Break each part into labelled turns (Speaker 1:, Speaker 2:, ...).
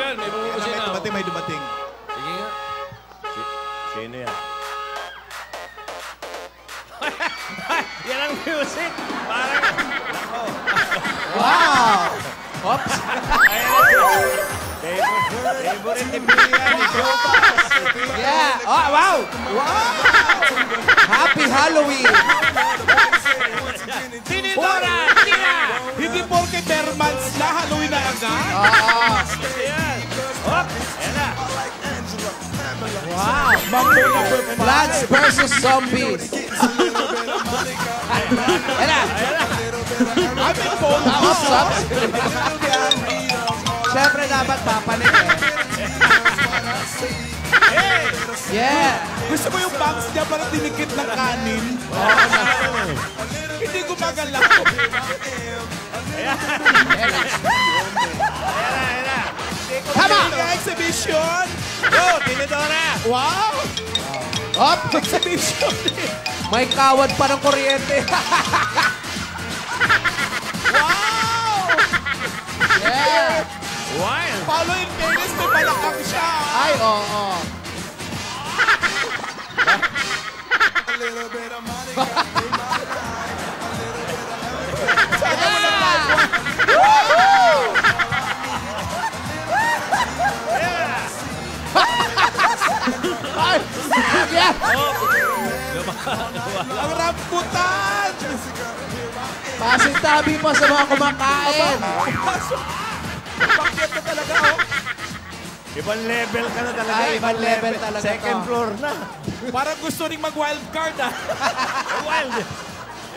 Speaker 1: yan. May bumubusin na.
Speaker 2: May dumating.
Speaker 1: Sige nga.
Speaker 3: Sino yan?
Speaker 1: Yan ang music. Parang...
Speaker 4: Wow! Oops!
Speaker 3: Favorite ni Pia ni Jobas.
Speaker 4: Yeah! Oh, wow! Wow! Happy Halloween!
Speaker 1: Tinidora! Tina!
Speaker 2: Hindi porke bare months na, Halloween na agad.
Speaker 1: Ayan. Hop! Ayan na.
Speaker 4: Wow!
Speaker 2: Mambo number 5.
Speaker 4: Plants versus zombies. Ayan na!
Speaker 2: Aming phone.
Speaker 4: Oops! Oops! Siyempre dapat papanik eh. Yeah!
Speaker 2: Gusto mo yung box niya parang dinikit ng kanin? Hindi gumagalaw.
Speaker 1: Ayan na.
Speaker 4: Tama!
Speaker 2: Exhibition.
Speaker 1: Go, Tinidora!
Speaker 2: Wow!
Speaker 4: Up!
Speaker 2: Exhibition.
Speaker 4: May kawad pa ng kuryente.
Speaker 2: Wow!
Speaker 4: Yeah!
Speaker 1: Wild!
Speaker 2: Paulo, in fairness, may palakang siya.
Speaker 4: Ay, oo. Ay! Yeah!
Speaker 2: Ang rambutan.
Speaker 4: Pasintabi mo sa mga kumakain.
Speaker 2: Pakyat na talaga, oh.
Speaker 3: Ibang level ka na talaga.
Speaker 4: Ay, ibang level talaga
Speaker 3: Second
Speaker 4: to.
Speaker 3: floor na.
Speaker 2: Parang gusto ring mag-wild card, ah.
Speaker 3: Wild.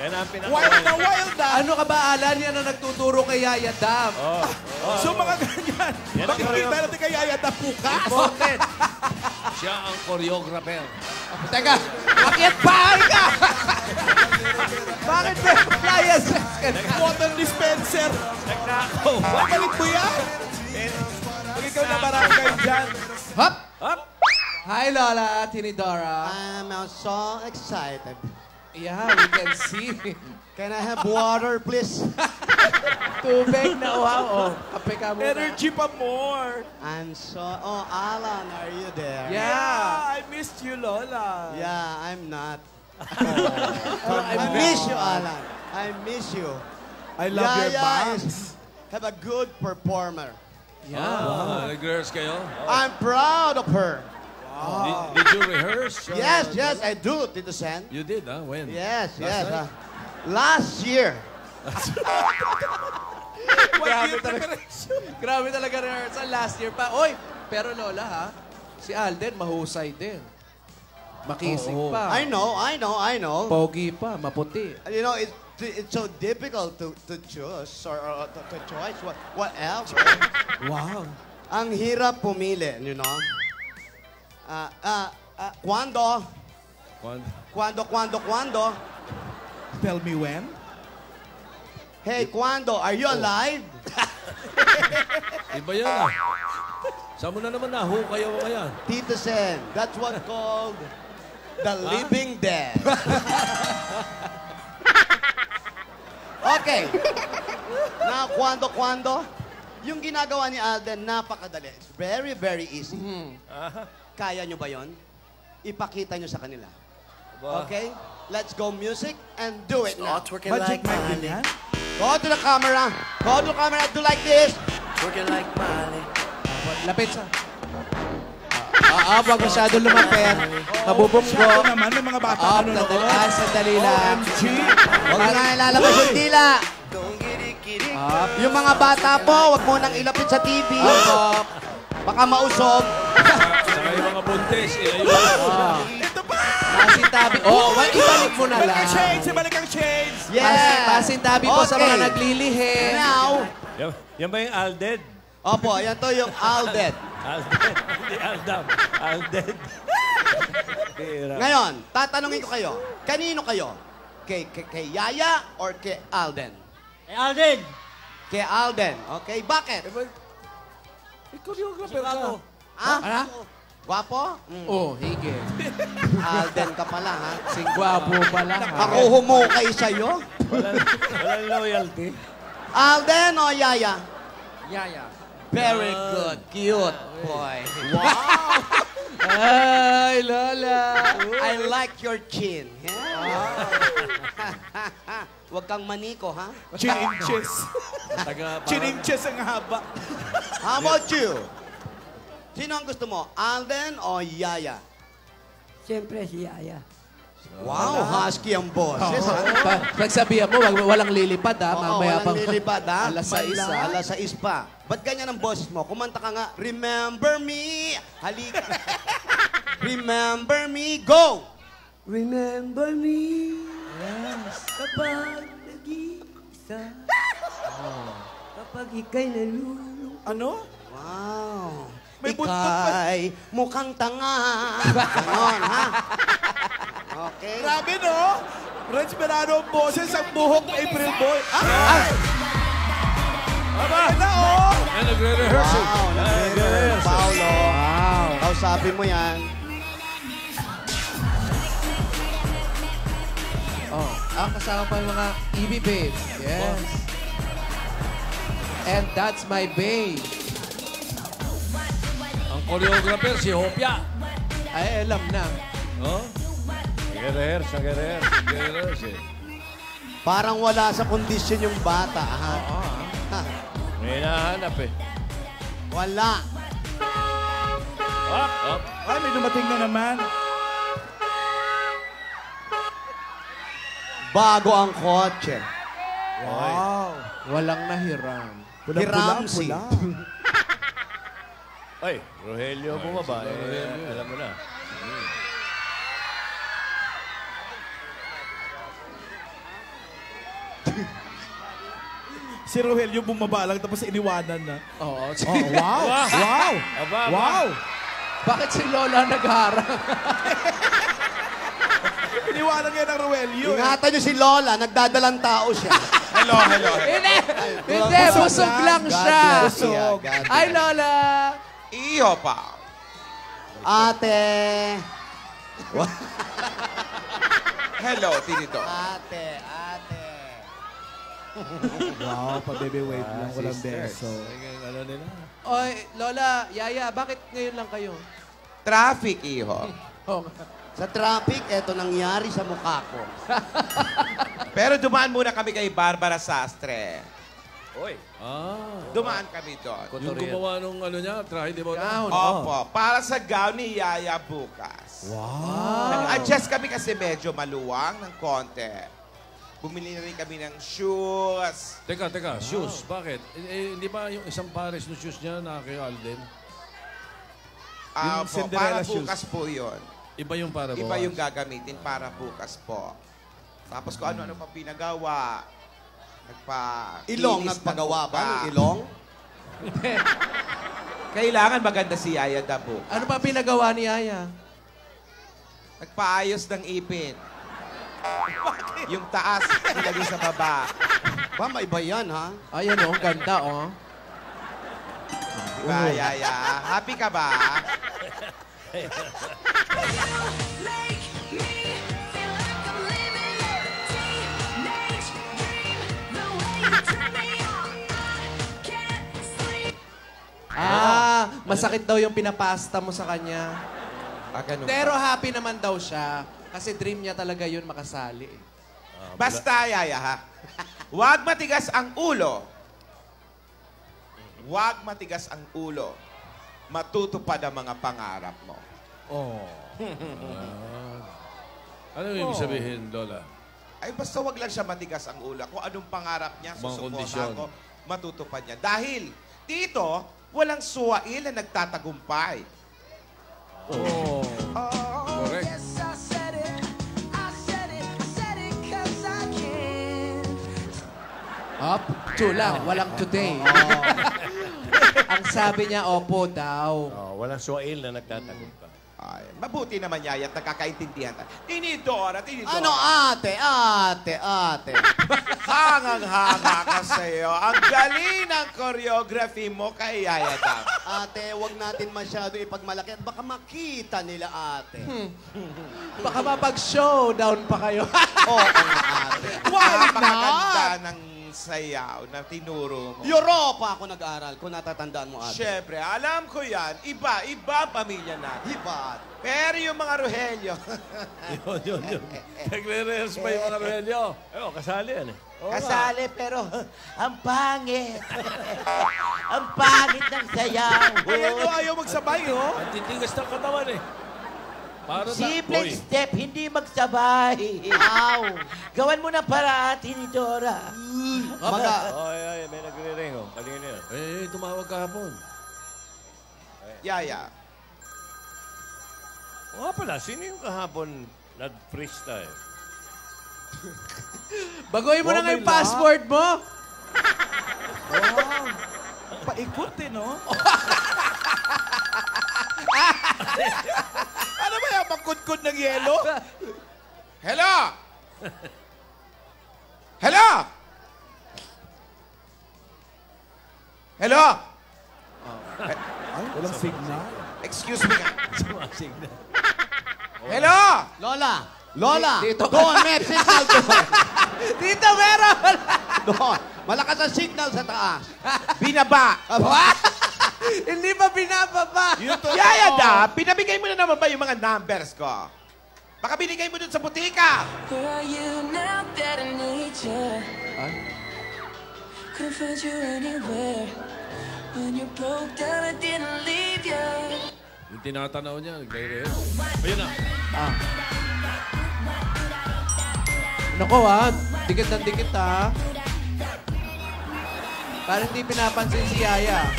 Speaker 3: Yan ang pinaka...
Speaker 2: Wild, ah.
Speaker 4: Ano ka ba, Alan? Yan ang nagtuturo kay Yaya Dam.
Speaker 2: So, mga ganyan.
Speaker 3: Yan
Speaker 2: Bakit
Speaker 3: ang
Speaker 2: hindi natin kay Yaya na bukas?
Speaker 3: Important.
Speaker 1: Siya ang choreographer.
Speaker 4: Teka, akyat pari ka! Bakit may appliance?
Speaker 2: Water dispenser.
Speaker 3: Nagkakaw.
Speaker 2: Babalik mo yan. Pag ikaw na barangay dyan.
Speaker 4: Hop!
Speaker 1: Up!
Speaker 4: Hi, Lola, Tinidora.
Speaker 5: I'm so excited.
Speaker 4: Yeah, we can see.
Speaker 5: Can I have water, please?
Speaker 4: Tubig na wow. Oh, kape ka muna.
Speaker 2: Energy pa more.
Speaker 5: I'm so... Oh, Alan, are you there?
Speaker 4: Yeah.
Speaker 2: I missed you, Lola.
Speaker 5: Yeah, I'm not.
Speaker 4: I
Speaker 5: I miss you, Alan. I miss you.
Speaker 2: I love your
Speaker 5: Yaya
Speaker 2: bangs.
Speaker 5: have a good performer.
Speaker 1: Ah, nag-rehearse kayo?
Speaker 5: I'm proud of her.
Speaker 1: Did you rehearse?
Speaker 5: Yes, I do, Tito Sen.
Speaker 1: You did, huh? When?
Speaker 5: Yes.
Speaker 1: night?
Speaker 5: Last year.
Speaker 4: Grabe talaga rehearsal last year pa. Oy, pero Lola ha, si Alden mahusay din. Makisig pa.
Speaker 5: I know.
Speaker 4: Pogi pa, maputi.
Speaker 5: You know, it's so difficult to choose or to choice whatever.
Speaker 4: Wow.
Speaker 5: Ang hirap pumili, you know. Cuando?
Speaker 2: Tell me when.
Speaker 5: Hey, Cuando, are you alive?
Speaker 1: Iba yan ah. Saan mo na naman nahukay ako ngayon?
Speaker 5: Tito Sen, that's what called the living dead. Okay. Na Cuando? Yung ginagawa ni Alden, napakadali. It's very, very easy. Kaya nyo ba yon? Ipakita nyo sa kanila. Okay? Let's go music and do it now.
Speaker 2: Magic mic din yan.
Speaker 5: Go to the camera. Go to the camera. Do like this.
Speaker 4: Lapit sa... Wag masyado lumapit. Mabubunggo.
Speaker 2: Masyado naman, may mga bata na nanonood.
Speaker 4: Sandali lang.
Speaker 2: OMG.
Speaker 5: Huwag na ilalabas yung dila. Yung mga bata po, huwag mo nang ilapit sa TV. Baka mausog.
Speaker 1: Saka yung mga buntis.
Speaker 2: Ito pa!
Speaker 4: Pasintabi. Ibalik mo na
Speaker 2: Ibalik
Speaker 4: lang.
Speaker 2: ang chains! Ibalik ang chains!
Speaker 5: Yeah.
Speaker 4: Pasintabi po sa
Speaker 5: Okay.
Speaker 4: mga naglilihi.
Speaker 5: Now,
Speaker 3: Yan ba yung Alded?
Speaker 5: opo, yan to yung Alden.
Speaker 3: Alded. Hindi Aldam. Alded. Tira.
Speaker 5: Ngayon, tatanungin ko kayo. Kanino kayo? Kay Yaya or kay Alden?
Speaker 3: Eh, Alded!
Speaker 5: Kay Alden. Okay, bakit?
Speaker 1: Choreographer ka.
Speaker 5: Ah? Gwapo?
Speaker 4: Oh, hige.
Speaker 5: Alden ka pala, ha?
Speaker 4: Singwapo pala.
Speaker 5: Ako humukay sa'yo?
Speaker 3: Walang loyalty.
Speaker 5: Alden o Yaya?
Speaker 4: Yaya.
Speaker 5: Very good. Cute boy.
Speaker 4: Ay, Lola.
Speaker 5: I like your chin. Huwag kang maniko, ha?
Speaker 2: Chin inches.
Speaker 1: Taga,
Speaker 2: Chin inches ang haba.
Speaker 5: How about you? Sino ang gusto mo? Alden o Yaya?
Speaker 6: Siyempre si Yaya.
Speaker 5: Wow, husky ang boses, ha?
Speaker 4: Pagsabihan mo, walang lilipad, ha?
Speaker 5: Oo,
Speaker 4: Mamaya
Speaker 5: walang lilipad, ha?
Speaker 4: Alas 6, ha?
Speaker 5: Alas 6 pa. Ba't ganyan ang boses mo? Kumanta ka nga, remember me. Halika. Remember me. Go!
Speaker 6: Remember me. Yes. Kapag nag-iisa. Kapag ika'y nalulung.
Speaker 2: Ano?
Speaker 5: Wow.
Speaker 2: May buntot pa.
Speaker 5: Ika'y mukhang tanga. Ganon, ha? Okay.
Speaker 2: Grabe, no? Renz Berano ang boses, ang buhok April Boy. Ay! Aba! Na, oh!
Speaker 1: Ay, nagre-rehearsal.
Speaker 5: Wow, nag-rehearsal. Paolo.
Speaker 4: Wow.
Speaker 5: Kausapin mo yan.
Speaker 4: Oh, kasama pa yung mga EB babes. Yes. And that's my babe.
Speaker 1: Ang choreographer, si Hopia.
Speaker 4: Ay, alam na.
Speaker 1: Oh? Nagre-rehearsal.
Speaker 5: Parang wala sa kondisyon yung bata, ha? Ha?
Speaker 3: May hinahanap eh.
Speaker 5: Wala.
Speaker 3: Up.
Speaker 2: Ay, may dumating na naman.
Speaker 5: Bago ang kotse.
Speaker 2: Wow.
Speaker 4: Walang nahiram.
Speaker 5: Hiramsi.
Speaker 3: Ay, Rogelio bumaba. Alam mo na.
Speaker 2: Si Rogelio bumaba lang tapos iniwanan na.
Speaker 4: Oo.
Speaker 2: Oh, wow! Wow!
Speaker 3: Aba.
Speaker 2: Wow!
Speaker 4: Bakit si Lola nagharang?
Speaker 2: Iniwanan nga ng Rogelio.
Speaker 5: Ingatan niyo si Lola, nagdadalang tao siya.
Speaker 2: Hello.
Speaker 4: Hindi! Hindi! Busog lang siya!
Speaker 5: Busog.
Speaker 4: Ay, Lola!
Speaker 2: Iyo pa.
Speaker 5: Ate.
Speaker 2: Hello, Tinito.
Speaker 5: Ate.
Speaker 2: Wow, pa-baby wait lang. Walang beso.
Speaker 1: Ano nila?
Speaker 4: Oy, Lola, Yaya, bakit ngayon lang kayo?
Speaker 7: Traffic, iho.
Speaker 4: Oh,
Speaker 5: Sa traffic, eto nangyari sa mukha ko.
Speaker 7: Pero dumaan muna kami kay Barbara Sastre.
Speaker 3: Oy.
Speaker 7: Dumaan kami doon.
Speaker 1: Yung gumawa nung ano niya, trahe, di ba?
Speaker 4: gown.
Speaker 7: Opo, para sa gown ni Yaya bukas. Wow! Nag-adjust kami kasi medyo maluwang ng konti. Bumili na rin kami ng shoes.
Speaker 1: Teka, shoes. Bakit? Hindi ba yung isang pares ng shoes niya na kay Alden?
Speaker 2: Yung
Speaker 7: Opo,
Speaker 2: Cinderella
Speaker 7: para
Speaker 2: shoes.
Speaker 7: bukas po yun.
Speaker 1: Iba yung para
Speaker 7: Iba yung gagamitin para bukas po. Tapos kung ano-ano pa pinagawa.
Speaker 5: Ilong,
Speaker 7: Linis ng
Speaker 5: nagpagawa
Speaker 7: mukha.
Speaker 5: ba ng ilong?
Speaker 7: Kailangan maganda si Yaya Dabo.
Speaker 4: Ano pa pinagawa ni Yaya?
Speaker 7: Nagpaayos ng ipin. Yung taas, nilagay sa baba.
Speaker 5: Ba, maiba yan, ha?
Speaker 4: Ayan oh, ang ganda oh.
Speaker 7: Diba, Yaya? Happy ka ba?
Speaker 4: Masakit daw yung pinapasta mo sa kanya.
Speaker 7: Ganun ba?
Speaker 4: Pero happy naman daw siya. Kasi dream niya talaga yun makasali.
Speaker 7: Basta, Yaya, ha? Huwag matigas ang ulo. Huwag matigas ang ulo. Matutupad ang mga pangarap mo.
Speaker 1: Ano yung ibig sabihin, Lola?
Speaker 7: Ay, basta wag lang siya matigas ang ulo. Kung anong pangarap niya,
Speaker 1: Mga
Speaker 7: susuportahan
Speaker 1: kondisyon.
Speaker 7: ko, matutupad niya. Dahil dito, walang suwail na nagtatagumpay.
Speaker 1: Correct.
Speaker 4: Up, lang, walang today. Ang sabi niya, opo daw.
Speaker 3: Walang suwail na nagtatagumpay.
Speaker 7: Ay, mabuti naman, Yaya, at nagkakaintindihan tayo. Tinidora.
Speaker 5: Ano, ate?
Speaker 7: Hangang-hanga ka sa'yo. Ang galing ng choreography mo kay Yaya Dam.
Speaker 5: Ate, wag natin masyado ipagmalaki at baka makita nila, ate.
Speaker 4: Baka mapag-showdown pa kayo.
Speaker 5: Oo nga, ate.
Speaker 7: Napakaganda ng sayaw na tinuro mo?
Speaker 5: Europa ako nag-aral, kung natatandaan mo, ate.
Speaker 7: Siyempre, alam ko yan. Iba ang pamilya natin.
Speaker 5: Iba.
Speaker 7: Pero yung mga Rogelio,
Speaker 1: Yun. Nagre-rehearse pa yung mga Rogelio.
Speaker 3: Oo, kasali yan eh.
Speaker 8: Kasali, pero ang pangit. Ang pangit ng sayaw.
Speaker 2: Ayan o, ayaw magsabay, oh.
Speaker 1: Ang titigas ng katawan eh. Para
Speaker 8: Simple step, hindi magsabay. Gawan mo na para Tinidora.
Speaker 3: Ay, may nagre-ring oh. Kanina yan.
Speaker 1: Tumawag kahapon.
Speaker 7: Yaya.
Speaker 3: O nga pala, sino yung kahapon nag-freestyle?
Speaker 4: Baguhin mo na nga yung password mo.
Speaker 2: Paikot eh, no? Ano ba yan? Pagkudkod ng yelo?
Speaker 7: Hello! Hello! Hello!
Speaker 2: Ay, walang signal.
Speaker 7: Excuse me. Hello!
Speaker 5: Lola,
Speaker 4: Dito.
Speaker 5: doon, may signal doon.
Speaker 4: Dito, meron!
Speaker 5: Doon, malakas ang signal sa taas.
Speaker 7: Binaba.
Speaker 4: Hindi pa binababa.
Speaker 7: Yaya da, pinabigay mo na naman ba yung mga numbers ko? Baka binigay mo dun sa butika.
Speaker 9: Where are you now that I need you? Couldn't find you anywhere. When you broke down, I didn't leave you.
Speaker 1: Yung tinatanaw niya, nagre-rehearse. Ayun na.
Speaker 4: Nako dikit ng dikit ha. Parang hindi pinapansin si Yaya.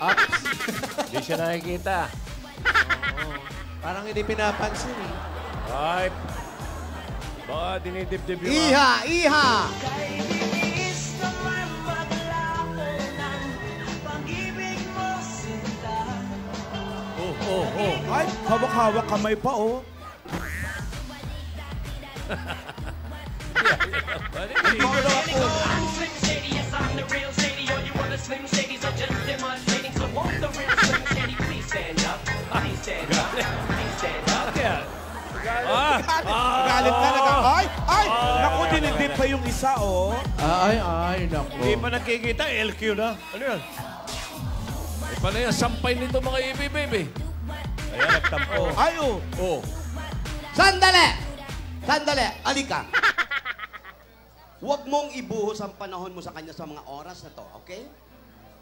Speaker 4: Ups.
Speaker 3: Hindi siya nakikita.
Speaker 4: Parang hindi pinapansin eh.
Speaker 3: Ay, baka dinidibdib yung...
Speaker 5: Iha!
Speaker 2: Ay, hawak-hawak kamay pa, oh. Galit ka na. Ay! Naku, dinidip pa yung isa, oh.
Speaker 4: Ay, naku.
Speaker 3: Hindi pa nakikita, LQ na. Ano yan?
Speaker 1: Paano yan? Sampay nito mga baby.
Speaker 3: Ayan, nagtampo.
Speaker 2: Ay, oh.
Speaker 1: Oh.
Speaker 5: Sandali, alika. Huwag mong ibuhos ang panahon mo sa kanya sa mga oras na to, okay?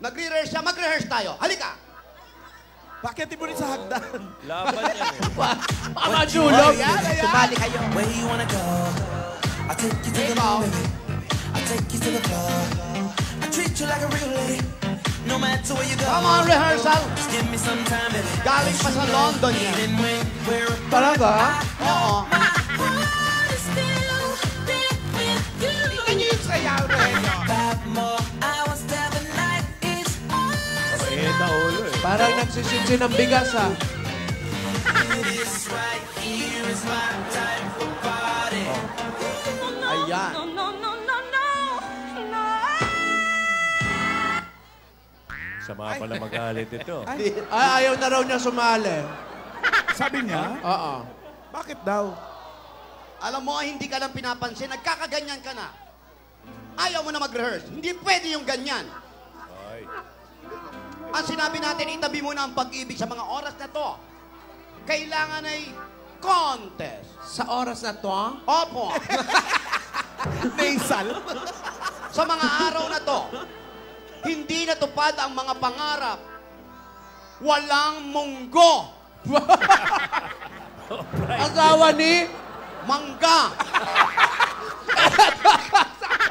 Speaker 5: Nagre-rehearse siya, mag-rehearse tayo. Halika!
Speaker 2: Bakit mo rin sa hagdan?
Speaker 3: Laban yan eh.
Speaker 4: Pamadulog.
Speaker 8: Tumali kayo.
Speaker 9: Where you wanna go? I'll take you to the moon, baby. I'll take you to the club. I treat you like a real lady. No matter where you go.
Speaker 5: Come on, rehearsal!
Speaker 9: Just give me some time, baby.
Speaker 5: Galing pa sa London yan.
Speaker 9: Even when we're apart,
Speaker 4: Talaga?
Speaker 5: Oo.
Speaker 9: my heart is still there with you.
Speaker 7: Tingnan niyo yung sayaw, Rogelio.
Speaker 9: 5 more hours till the night is over.
Speaker 3: Mainit na ulo eh.
Speaker 4: Parang nagsisinsin ng bigas ha.
Speaker 9: This right here is my time for party.
Speaker 5: Ayan.
Speaker 3: Sama pala magalit ito.
Speaker 4: Ay, ayaw na raw niya sumali.
Speaker 2: Sabi niya,
Speaker 4: Oo.
Speaker 2: bakit daw?
Speaker 5: Alam mo, hindi ka lang pinapansin, nagkakaganyan ka na. Ayaw mo na mag-rehearse. Hindi pwede yung ganyan.
Speaker 3: Ay.
Speaker 5: Ang sinabi natin, itabi mo na ang pag-ibig sa mga oras na to. Kailangan ay contest.
Speaker 4: Sa oras na to,
Speaker 5: Opo.
Speaker 2: Nasal.
Speaker 5: Sa mga araw na to, hindi natupad ang mga pangarap. Walang munggo.
Speaker 4: asawa ni...
Speaker 5: Mangga.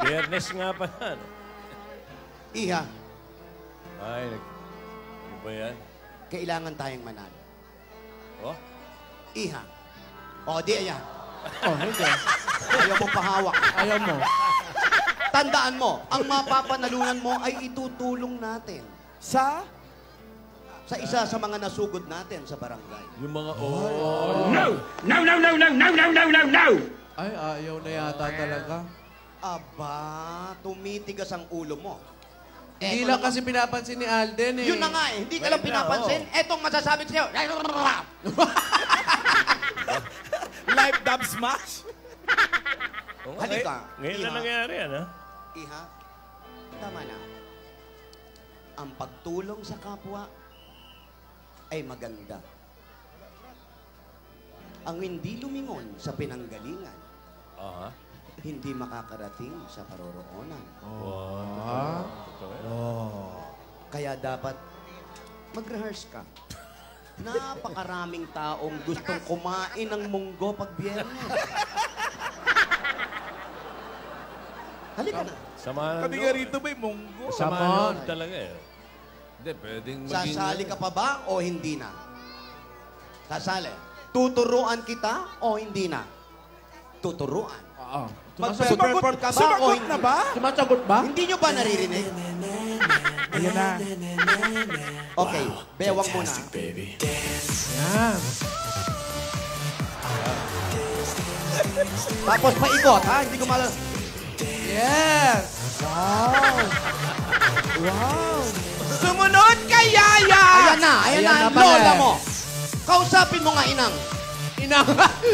Speaker 3: Biyernes nga pa yan.
Speaker 5: Iha,
Speaker 3: Ay, ano ba yan?
Speaker 5: kailangan tayong manalo.
Speaker 3: Oh?
Speaker 5: Iha. O, di ayan.
Speaker 4: Oh, hindi.
Speaker 5: Ayaw mo pahawak.
Speaker 4: Ayaw mo.
Speaker 5: Tandaan mo, ang mapapanalunan mo ay itutulong natin
Speaker 2: Sa?
Speaker 5: sa isa sa mga nasugod natin sa barangay.
Speaker 1: Yung mga
Speaker 4: Ay, ayaw na yata talaga.
Speaker 5: Aba, tumitigas ang ulo mo.
Speaker 4: Hindi
Speaker 5: Eto
Speaker 4: lang
Speaker 5: naman-
Speaker 4: kasi pinapansin ni Alden eh.
Speaker 5: Yun na nga eh, hindi ka lang pinapansin. Etong masasabi sa'yo.
Speaker 2: Live dub smash.
Speaker 5: Halika.
Speaker 3: Ngayon na
Speaker 5: Iha.
Speaker 3: nangyari yan, ha?
Speaker 5: Iha, tama na. Ang pagtulong sa kapwa ay maganda. Ang hindi lumingon sa pinanggalingan,
Speaker 3: Aha.
Speaker 5: hindi makakarating sa paroroonan. Kaya dapat mag-rehearse ka. Napakaraming taong gustong kumain ng munggo pag Biyernes. Halika na.
Speaker 3: Samahan
Speaker 2: Kami nga rito may munggo.
Speaker 3: Samahan talaga eh.
Speaker 1: Hindi, pwedeng maging...
Speaker 5: Sasali ka pa ba o hindi na? Sasali. Tuturuan kita o hindi na? Tuturuan.
Speaker 2: Oo.
Speaker 5: Mag-perform ka ba o
Speaker 2: Sumagot
Speaker 5: hindi?
Speaker 2: na ba?
Speaker 4: Sumasagot ba?
Speaker 5: Hindi nyo ba naririnig?
Speaker 2: Ayan na.
Speaker 5: Okay, bewang muna.
Speaker 4: Yan.
Speaker 5: Tapos paikot, ha? Hindi ko malala.
Speaker 4: Yes!
Speaker 7: Sumunod kay Yaya!
Speaker 5: Ayan na ang
Speaker 4: pala
Speaker 5: lola
Speaker 4: eh.
Speaker 5: mo. Kausapin mo nga, inang.
Speaker 4: Inang.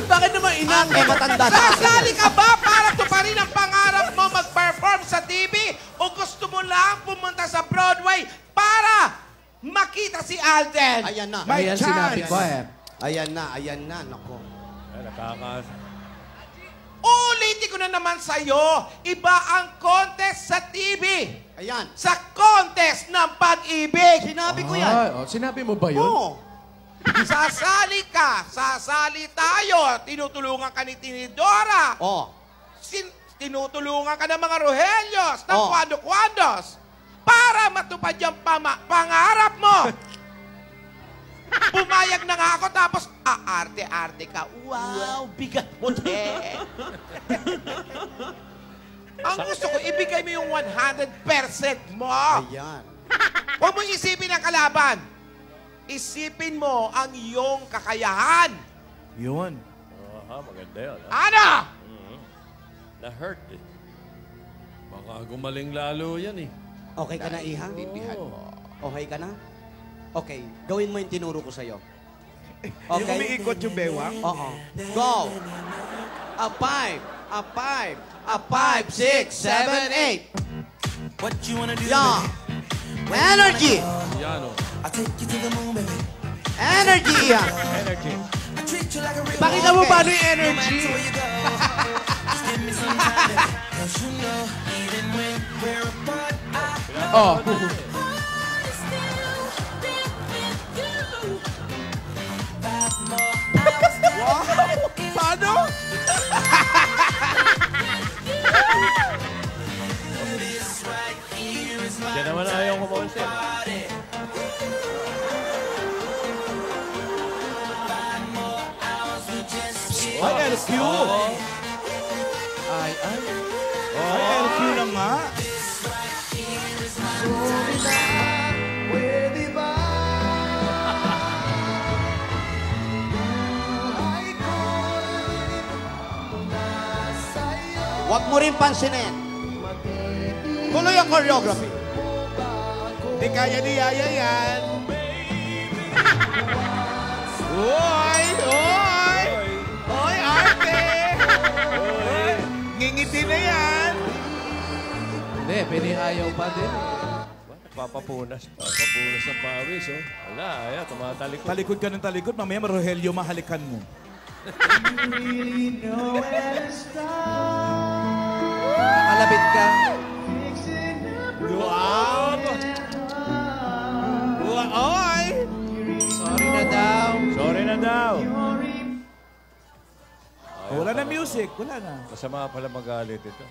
Speaker 4: Bakit naman inang?
Speaker 5: Eh, matanda sa akin.
Speaker 7: Sasali ka ba para tuparin ang pangarap mo mag-perform sa TV? O gusto mo lang pumunta sa Broadway para makita si Alden?
Speaker 5: Ayan na.
Speaker 2: May
Speaker 4: Ayan
Speaker 2: chance.
Speaker 4: sinabi ko eh.
Speaker 5: Ayan na. Nako.
Speaker 3: Ay, nakakas...
Speaker 7: Ulitin ko na naman sa'yo, iba ang contest sa TV.
Speaker 5: Ayan.
Speaker 7: Sa contest ng pag-ibig.
Speaker 5: Sinabi ko yan.
Speaker 4: Ay, sinabi mo ba yun?
Speaker 5: Oo.
Speaker 7: Sasali ka, sasali tayo. Tinutulungan ka ni Tinidora.
Speaker 5: Oh.
Speaker 7: Tinutulungan ka ng mga Rohelios, ng
Speaker 5: Oh.
Speaker 7: Kwado-Kwados. Para matupad yung pangarap mo. Pumayag na nga ako, tapos aarte-arte ka. Wow, bigat mo, te. Ang gusto ko, ibigay mo yung 100% mo.
Speaker 5: Ayan.
Speaker 7: Huwag mong isipin ang kalaban. Isipin mo ang iyong kakayahan.
Speaker 2: Yun.
Speaker 3: Aha, maganda yun. Ha?
Speaker 7: Ano?
Speaker 3: Na-hurt eh.
Speaker 1: Baka gumaling lalo yan eh.
Speaker 5: Okay ka na, Iha? Okay ka na? Okay, gawin mo yung tinuro ko sa'yo.
Speaker 2: Yung umiikot yung bewang.
Speaker 5: Oo. Go! A 5, 6, 7, 8.
Speaker 9: What you wanna do?
Speaker 5: Yeah. Energy!
Speaker 1: Yan o.
Speaker 9: I'll take you to the moon, baby.
Speaker 5: Energy, Iha!
Speaker 3: Energy.
Speaker 9: I treat you like a real
Speaker 4: Pakita mo
Speaker 5: Okay.
Speaker 4: paano yung
Speaker 9: no
Speaker 4: energy.
Speaker 9: matter where you go. Just give me some time, baby. 'Cause you know, even when we're apart, I
Speaker 4: Oh.
Speaker 2: Paano?
Speaker 3: Diyan naman ayaw kumonsen.
Speaker 2: Ay, LQ.
Speaker 4: Ay.
Speaker 2: Ay, LQ na nga.
Speaker 5: Huwag mo rin pansinin. Tuloy ang choreography.
Speaker 2: Di kaya ni Yaya yan. Oy! Oy! Oy, arte! Oy! Ngingiti na yan.
Speaker 4: Hindi, piniayaw pa din.
Speaker 3: Nagpapapunas pa.
Speaker 1: Papunas ng pawis, oh.
Speaker 3: Wala, ayan, tumatalikod.
Speaker 2: Talikod ka ng talikod, mamaya Rogelio mahalikan mo.
Speaker 4: Nakalabit ka.
Speaker 2: Wow! Oy!
Speaker 4: Sorry na daw.
Speaker 3: Sorry na daw.
Speaker 2: Wala na music, wala na.
Speaker 3: Masama pala magalit ito.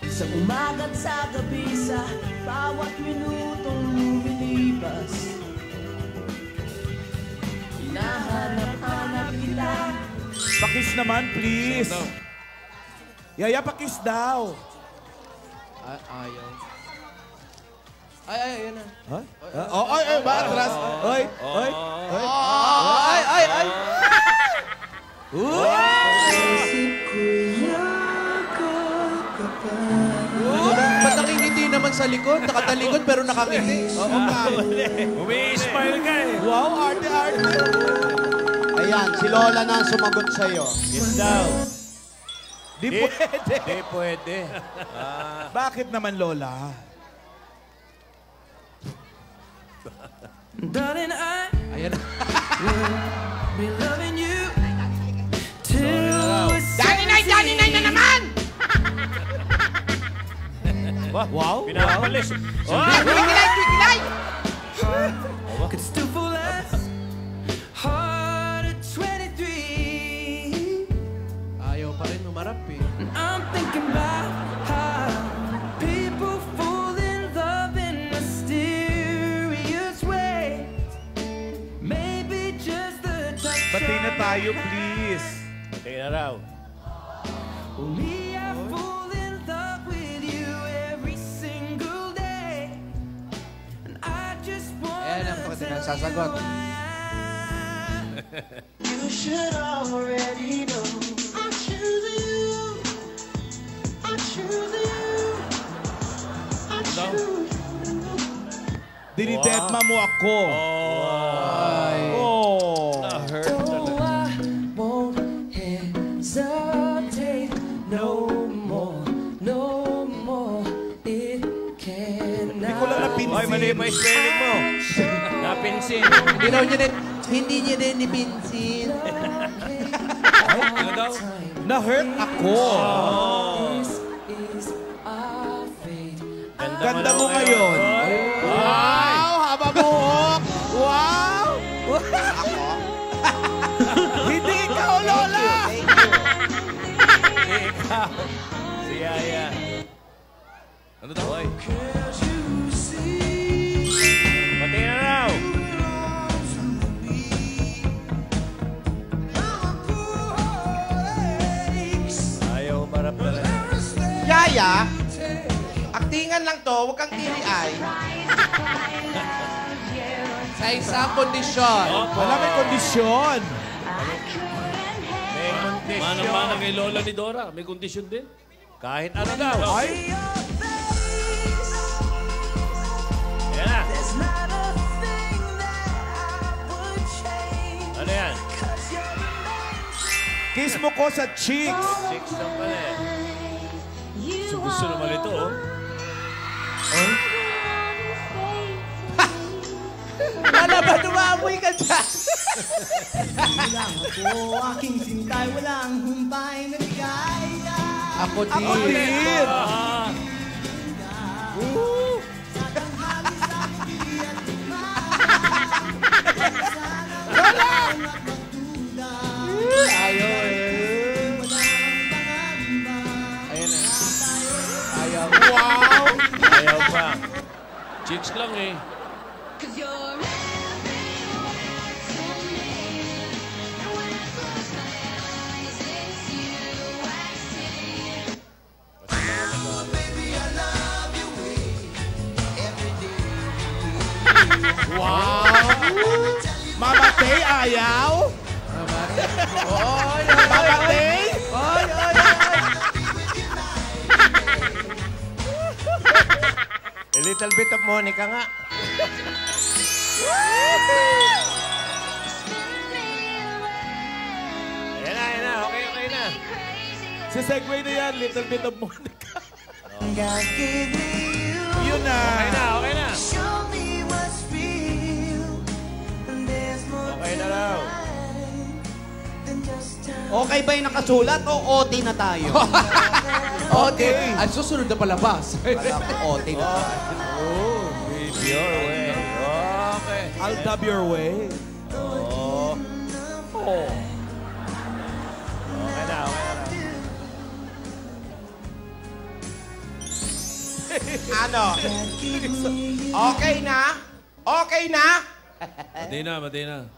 Speaker 10: Sa umaga't sa gabi, sa bawat minutong lumilipas, hinahanap-hanap kita.
Speaker 2: Pakis naman, please. Yaya, pakis daw.
Speaker 4: Ayaw. Ay, yan na.
Speaker 2: Huh? Ay, ba? Atras. Oy, oy, oy.
Speaker 4: Ay. Ba't nakingiti naman sa likod? Nakatalikod pero nakangiti.
Speaker 2: Oo nga.
Speaker 3: Umi-smile ka eh.
Speaker 2: Wow, arte.
Speaker 5: Ayan, si Lola na ang sumagot sa'yo.
Speaker 3: Yes daw.
Speaker 2: Di pwede.
Speaker 3: Di pwede.
Speaker 2: Bakit naman, Lola?
Speaker 10: Darling, I
Speaker 4: Ayan.
Speaker 10: be loving you till we're
Speaker 7: Johnny na naman!
Speaker 3: Wow. Pinapalis.
Speaker 7: Twigilay!
Speaker 10: could still fall as hard at 23.
Speaker 4: Ayaw pa rin umarap eh.
Speaker 10: I'm thinking about how people fall in love in mysterious ways. Maybe just the touch
Speaker 2: Bati na
Speaker 10: of
Speaker 2: tayo,
Speaker 10: your
Speaker 2: please.
Speaker 3: Tingnan na raw.
Speaker 10: Me, I fall in love with you every single day. And I just
Speaker 4: Ayan ang
Speaker 10: wanna
Speaker 4: pagkatinan sasagot.
Speaker 10: You should already know I choose you. I choose you. I choose
Speaker 2: Dinidetma mo ako. Oh.
Speaker 3: Na-hurt
Speaker 10: you.
Speaker 3: talaga.
Speaker 10: I won't hesitate no more, no more. It cannot.
Speaker 2: Hindi ko lang napinsin.
Speaker 3: Ay, mali pa yung spelling mo. Napinsin.
Speaker 4: Hindi niya din nipinsin.
Speaker 3: Ano daw?
Speaker 2: Na-hurt ako.
Speaker 10: This is our fate.
Speaker 2: Ganda mo ngayon. Wow! Haba buhok! Wow! Hindi ikaw, Lola!
Speaker 3: Ikaw. Si Yaya.
Speaker 1: Ano daw?
Speaker 3: Hoy. Pati na raw. Ayaw umarap talaga.
Speaker 7: Yaya, aktingan lang to, huwag kang tiri-ay.
Speaker 4: Sa isang kondisyon.
Speaker 2: Wala may kondisyon.
Speaker 3: May kondisyon.
Speaker 1: Manang-manang kay Lola ni Dora. May kondisyon din.
Speaker 3: Kahit ano daw.
Speaker 2: Ay!
Speaker 3: Yan na.
Speaker 10: There's not a thing that I would change.
Speaker 3: Ano yan?
Speaker 2: Kiss mo ko sa cheeks.
Speaker 3: 6 lang pala eh.
Speaker 1: Gusto naman ito, oh.
Speaker 4: Wala ba tumamoy ka dyan?
Speaker 9: Ako aking sintay, walang humpay na ligaya.
Speaker 4: Ako din.
Speaker 2: Ako din.
Speaker 4: Ayaw eh. Ayan na. Ayaw.
Speaker 2: Wow!
Speaker 3: Ayaw pa.
Speaker 1: Chicks lang eh.
Speaker 2: Mamatay, ayaw?
Speaker 4: Oy,
Speaker 2: Mamatay?
Speaker 4: oy, oy.
Speaker 3: A little bit of Monica nga. Ayan na, ayan na. Okay, okay na.
Speaker 2: Sa segue na yan, little bit of Monica.
Speaker 9: God gave me you.
Speaker 2: Yun na.
Speaker 3: Okay na, okay na.
Speaker 9: Show me what's real. And there's more
Speaker 3: Okay na raw.
Speaker 9: than just time.
Speaker 5: Okay ba yung nakasulat o OT na tayo?
Speaker 4: Okay. Ang susunod na palabas.
Speaker 5: Wala ko OT na tayo.
Speaker 3: Your way. Okay.
Speaker 2: I'll dub your way.
Speaker 3: Oh. Oh. Okay na, okay na.
Speaker 7: Ano? Okay na? Okay na?
Speaker 1: Mati na.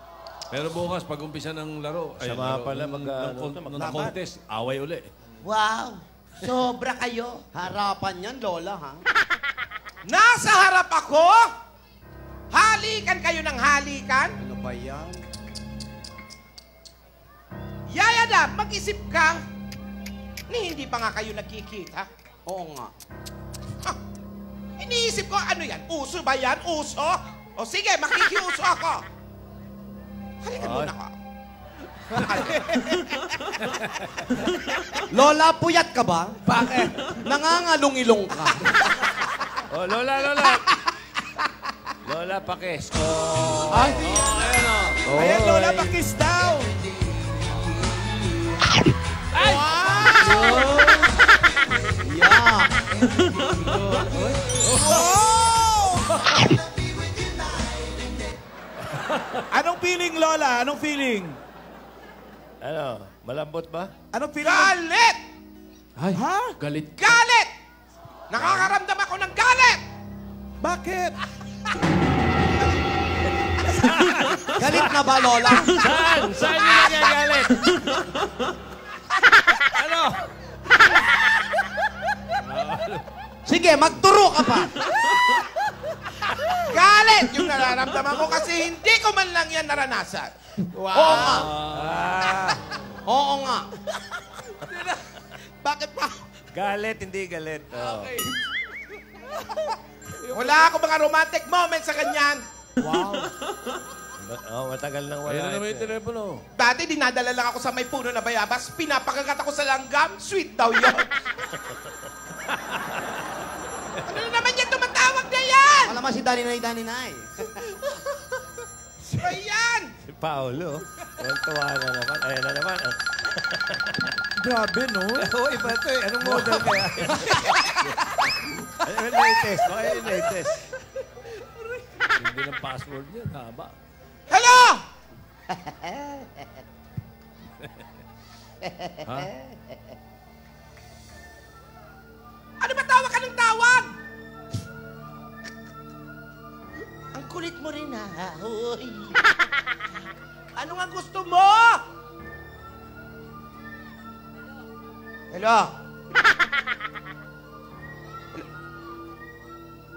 Speaker 1: Pero bukas, pag-umpisa ng laro,
Speaker 3: Sama pala
Speaker 1: ng contest, away uli.
Speaker 5: Wow! Sobra kayo. Harapan yan, Lola, ha?
Speaker 7: Nasa harap ako? Halikan kayo ng halikan?
Speaker 5: Ano ba yan?
Speaker 7: Yaya Dab, mag-isip ka. Ni hindi pa nga kayo nagkikita.
Speaker 5: Oo nga.
Speaker 7: Ha, iniisip ko, ano yan? Uso ba yan? Uso? O sige, makikiuso ako. Halikan muna ka.
Speaker 5: Lola, puyat ka ba?
Speaker 4: Bakit?
Speaker 5: Nangangalong-ilong ka.
Speaker 3: Oh, Lola, Lola. Lola, pakis.
Speaker 4: Ay,
Speaker 3: Ayan o.
Speaker 2: Ayan, Lola, pakis daw.
Speaker 5: Yeah.
Speaker 2: Anong feeling, Lola? Anong feeling?
Speaker 3: Ano, malambot ba?
Speaker 2: Anong feeling?
Speaker 7: Galit!
Speaker 4: ay,
Speaker 2: Ha?
Speaker 4: galit.
Speaker 7: Galit! Nakakaramdam ako ng galit!
Speaker 2: Bakit?
Speaker 5: Galit na ba, Lola?
Speaker 3: Saan? Saan yung nagagalit? Ano?
Speaker 5: Sige, magturo ka pa.
Speaker 7: Galit yung nararamdaman ko kasi hindi ko man lang yan naranasan.
Speaker 5: Oo nga. Oo nga.
Speaker 7: Bakit pa?
Speaker 3: Galit, hindi galit. Oh.
Speaker 7: Wala ako mga romantic moments sa kanyan.
Speaker 3: Oh, matagal nang wala.
Speaker 1: Ayan na naman
Speaker 3: ito
Speaker 1: yung telepono.
Speaker 7: Dati dinadala lang ako sa may puno na bayabas, pinapakagat ako sa langgam, sweet daw yun. Ano na naman yan tumatawag na yan?
Speaker 5: Alam mo si Daninay.
Speaker 7: Ayan!
Speaker 3: Si Paolo. Tuwa na naman. Ayan na naman.
Speaker 2: Grabe, no?
Speaker 3: Oo, iba ito eh. Anong model kaya? Ano yung latest? Baka yung latest.
Speaker 1: Hindi ng password niya. Haba.
Speaker 7: Hello!
Speaker 1: Ha?
Speaker 7: Ano ba tawag ka ng tawag?
Speaker 8: Ang kulit mo rin, ha? Hoy.
Speaker 7: Ano nga gusto mo? Hello?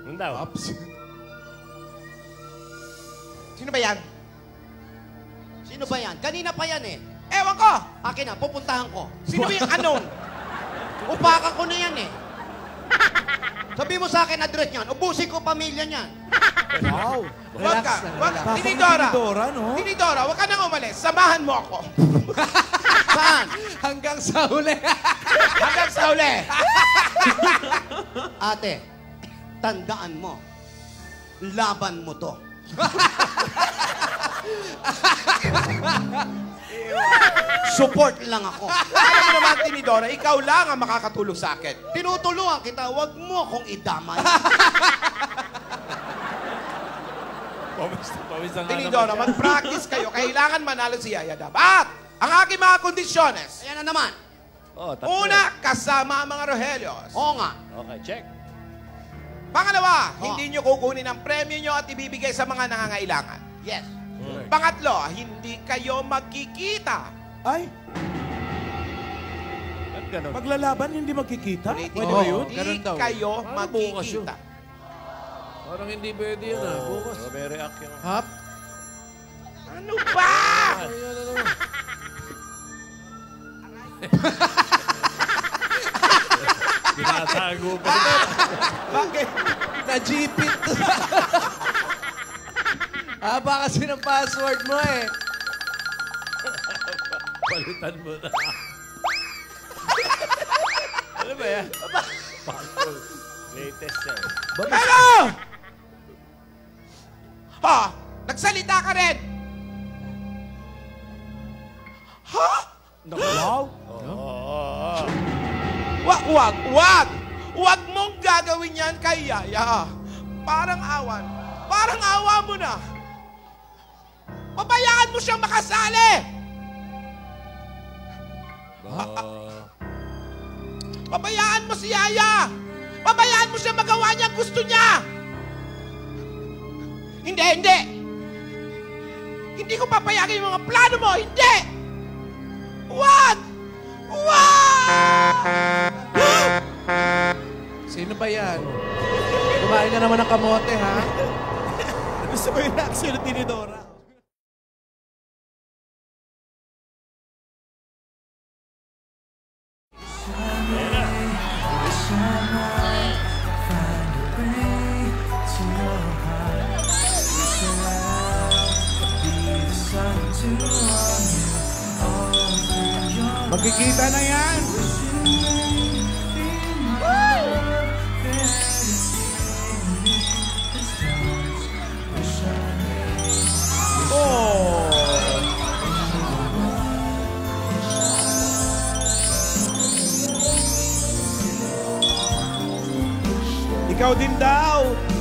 Speaker 3: Ano daw?
Speaker 7: Sino ba yan?
Speaker 5: Sino ba yan? Kanina pa yan eh.
Speaker 7: Ewan ko!
Speaker 5: Akin na, pupuntahan ko.
Speaker 7: Sino ba yung anon?
Speaker 5: Upakan ko na yan eh. Sabi mo sa akin address niyan, ubusin ko pamilya niyan.
Speaker 2: Wow.
Speaker 7: Wag ka. Wag ka.
Speaker 2: Tapos
Speaker 7: Tinidora.
Speaker 2: Tinidora, no?
Speaker 7: Tinidora, wag ka nang umalis. Samahan mo ako.
Speaker 5: Saan?
Speaker 4: Hanggang sa huli.
Speaker 7: Hanggang sa uli.
Speaker 5: Ate, tandaan mo, laban mo to. Support lang ako.
Speaker 7: Alam mo naman, Tinidora, ikaw lang ang makakatulong sa akin.
Speaker 5: Tinutulungan kita, wag mo akong idamay.
Speaker 1: Pawis na nga
Speaker 7: Tinidora,
Speaker 1: naman siya.
Speaker 7: mag-practice kayo. Kailangan manalo si Yaya Dab. At ang aking mga kondisyones.
Speaker 5: Ayan na naman.
Speaker 3: Oh, tatlo.
Speaker 7: Una, kasama ang mga Rohelios.
Speaker 5: Oo nga.
Speaker 3: Okay, check.
Speaker 7: Pangalawa, hindi nyo kukunin ang premyo nyo at ibibigay sa mga nangangailangan.
Speaker 5: Yes.
Speaker 7: Pangatlo, hindi kayo magkikita.
Speaker 2: Ay,
Speaker 3: Ba't ganun?
Speaker 2: paglalaban, hindi magkikita?
Speaker 7: Ulitin
Speaker 2: Pwede
Speaker 7: ko,
Speaker 2: ba yun?
Speaker 7: Hindi
Speaker 4: Ganun daw.
Speaker 7: kayo
Speaker 1: Paano bukas yun?
Speaker 7: magkikita.
Speaker 1: Parang hindi pwede yun ah. Bukas.
Speaker 3: Oh, may react yun.
Speaker 4: Hap?
Speaker 7: Ano ba?
Speaker 1: Ayan na naman. Tinatago pa.
Speaker 2: Bakit?
Speaker 4: Na-jeepit. Haba kasi ng password mo eh.
Speaker 1: Palitan mo na.
Speaker 3: Ano ba yan? Latest yan.
Speaker 7: Hello! Ha? Nagsalita ka rin! Ha?
Speaker 2: Wow.
Speaker 3: Oo.
Speaker 7: Wag! Wag mong gagawin yan kay Yaya. Parang awa mo na. Pabayaan mo siyang makasali! Pabayaan mo si Yaya! Pabayaan mo siya magawa niya ang gusto niya! Hindi! Hindi ko papayagan yung mga plano mo! Hindi! Wag!
Speaker 4: Sino ba yan? Kumain na naman ng kamote, ha?
Speaker 2: Gusto mo yung reaction ni Tinidora?
Speaker 9: Be the sun to warm you.
Speaker 2: Magkikita na yan. Ikaw din daw.